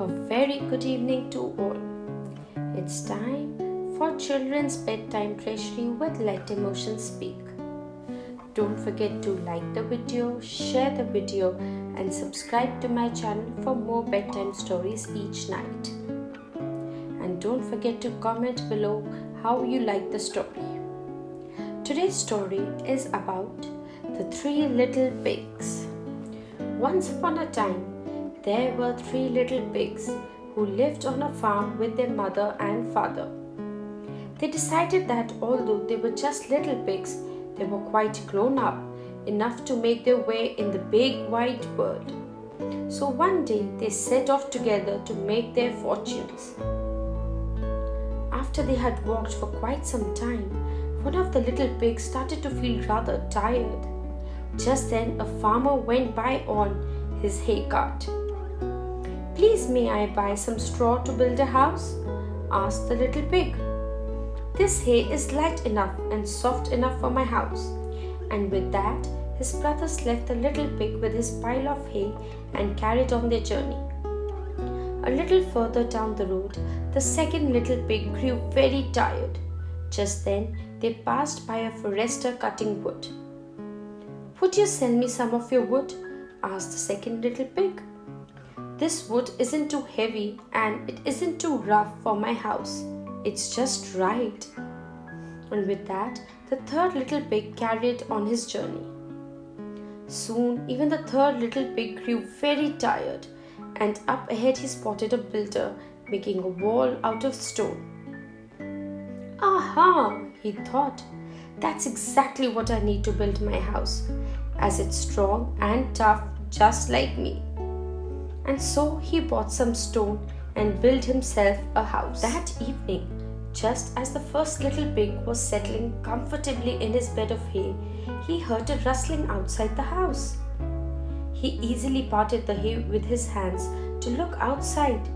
A very good evening to all. It's time for children's bedtime treasury with Let Emotions Speak. Don't forget to like the video, share the video and subscribe to my channel for more bedtime stories each night. And don't forget to comment below how you like the story. Today's story is about the three little pigs. Once upon a time, there were three little pigs who lived on a farm with their mother and father. They decided that although they were just little pigs, they were quite grown up, enough to make their way in the big wide world. So one day they set off together to make their fortunes. After they had walked for quite some time, one of the little pigs started to feel rather tired. Just then a farmer went by on his hay cart. "Please, may I buy some straw to build a house?" asked the little pig. "This hay is light enough and soft enough for my house." And with that, his brothers left the little pig with his pile of hay and carried on their journey. A little further down the road, the second little pig grew very tired. Just then, they passed by a forester cutting wood. "Would you sell me some of your wood?" asked the second little pig. "This wood isn't too heavy and it isn't too rough for my house. It's just right." And with that, the third little pig carried on his journey. Soon, even the third little pig grew very tired, and up ahead he spotted a builder making a wall out of stone. "Aha!" he thought. "That's exactly what I need to build my house, as it's strong and tough just like me." And so he bought some stone and built himself a house. That evening, just as the first little pig was settling comfortably in his bed of hay, he heard a rustling outside the house. He easily parted the hay with his hands to look outside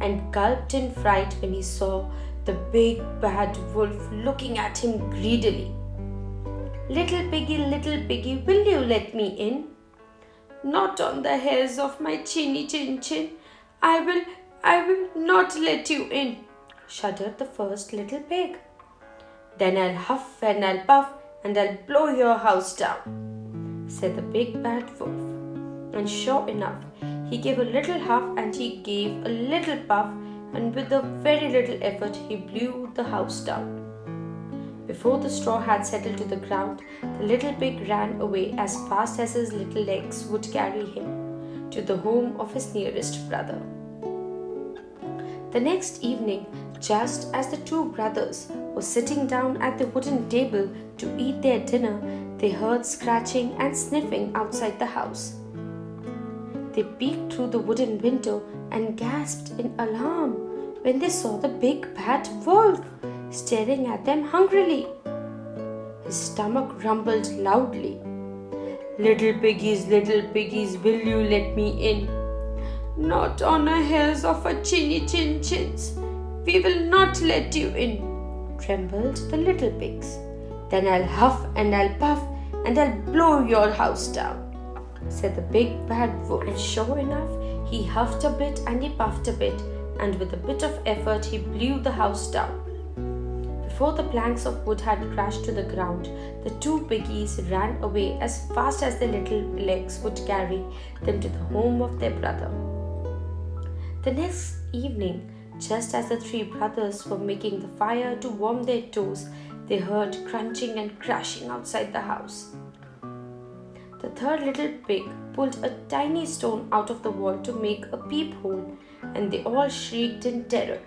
and gulped in fright when he saw the big bad wolf looking at him greedily. Little piggy, will you let me in?" "Not on the hairs of my chinny chin chin. I will not let you in," shuddered the first little pig. "Then I'll huff and I'll puff and I'll blow your house down," said the big bad wolf. And sure enough, he gave a little huff and he gave a little puff, and with a very little effort he blew the house down. Before the straw had settled to the ground, the little pig ran away as fast as his little legs would carry him to the home of his nearest brother. The next evening, just as the two brothers were sitting down at the wooden table to eat their dinner, they heard scratching and sniffing outside the house. They peeked through the wooden window and gasped in alarm when they saw the big bad wolf staring at them hungrily. His stomach rumbled loudly. Little piggies, will you let me in?" "Not on the hairs of a chinny chin chins. We will not let you in," trembled the little pigs. "Then I'll huff and I'll puff and I'll blow your house down," said the big bad wolf. And sure enough, he huffed a bit and he puffed a bit, and with a bit of effort he blew the house down. Before the planks of wood had crashed to the ground, the two piggies ran away as fast as their little legs would carry them to the home of their brother. The next evening, just as the three brothers were making the fire to warm their toes, they heard crunching and crashing outside the house. The third little pig pulled a tiny stone out of the wall to make a peephole, and they all shrieked in terror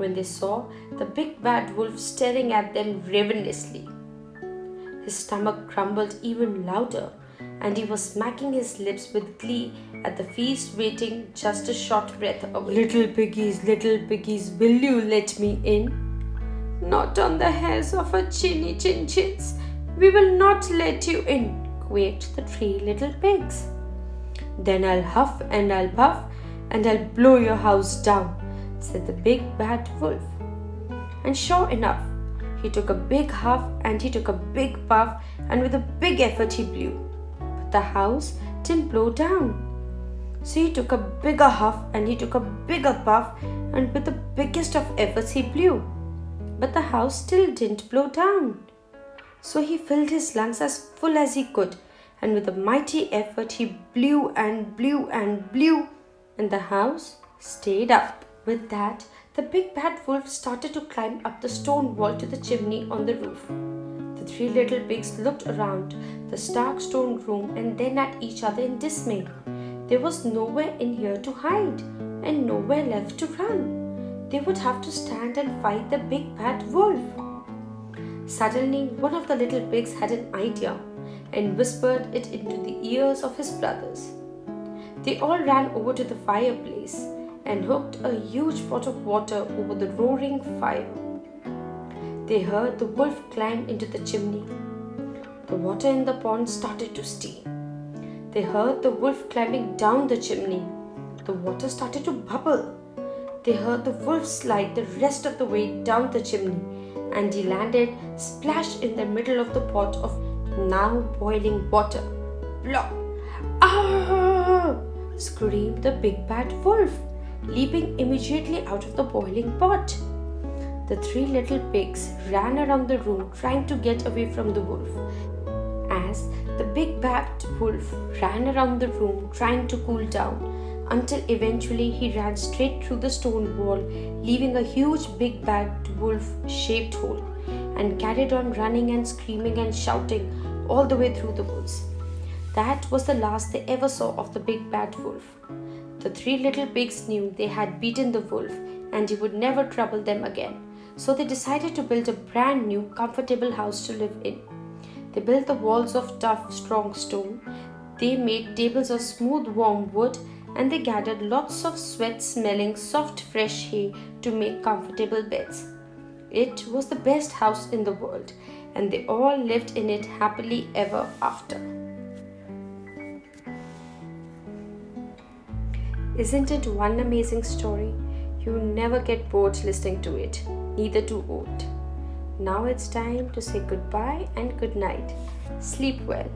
when they saw the big bad wolf staring at them ravenously. His stomach grumbled even louder, and he was smacking his lips with glee at the feast waiting just a short breath away. Little piggies, will you let me in?" "Not on the hairs of a chinny chin chins. We will not let you in," quaked the three little pigs. "Then I'll huff and I'll puff and I'll blow your house down," said the big bad wolf. And sure enough, he took a big huff and he took a big puff, and with a big effort he blew. But the house didn't blow down. So he took a bigger huff and he took a bigger puff, and with the biggest of efforts he blew. But the house still didn't blow down. So he filled his lungs as full as he could, and with a mighty effort he blew and blew and blew, and the house stayed up. With that, the big bad wolf started to climb up the stone wall to the chimney on the roof. The three little pigs looked around the stark stone room and then at each other in dismay. There was nowhere in here to hide and nowhere left to run. They would have to stand and fight the big bad wolf. Suddenly, one of the little pigs had an idea and whispered it into the ears of his brothers. They all ran over to the fireplace and hooked a huge pot of water over the roaring fire. They heard the wolf climb into the chimney. The water in the pond started to steam. They heard the wolf climbing down the chimney. The water started to bubble. They heard the wolf slide the rest of the way down the chimney, and he landed splash in the middle of the pot of now boiling water. Plop! Ah! Screamed the big bad wolf, leaping immediately out of the boiling pot. The three little pigs ran around the room trying to get away from the wolf. As the big bad wolf ran around the room trying to cool down, until eventually he ran straight through the stone wall, leaving a huge big bad wolf-shaped hole, and carried on running and screaming and shouting all the way through the woods. That was the last they ever saw of the big bad wolf. The three little pigs knew they had beaten the wolf and he would never trouble them again, so they decided to build a brand new, comfortable house to live in. They built the walls of tough, strong stone. They made tables of smooth, warm wood, and they gathered lots of sweat-smelling, soft, fresh hay to make comfortable beds. It was the best house in the world, and they all lived in it happily ever after. Isn't it one amazing story? You never get bored listening to it, neither too old. Now it's time to say goodbye and good night. Sleep well.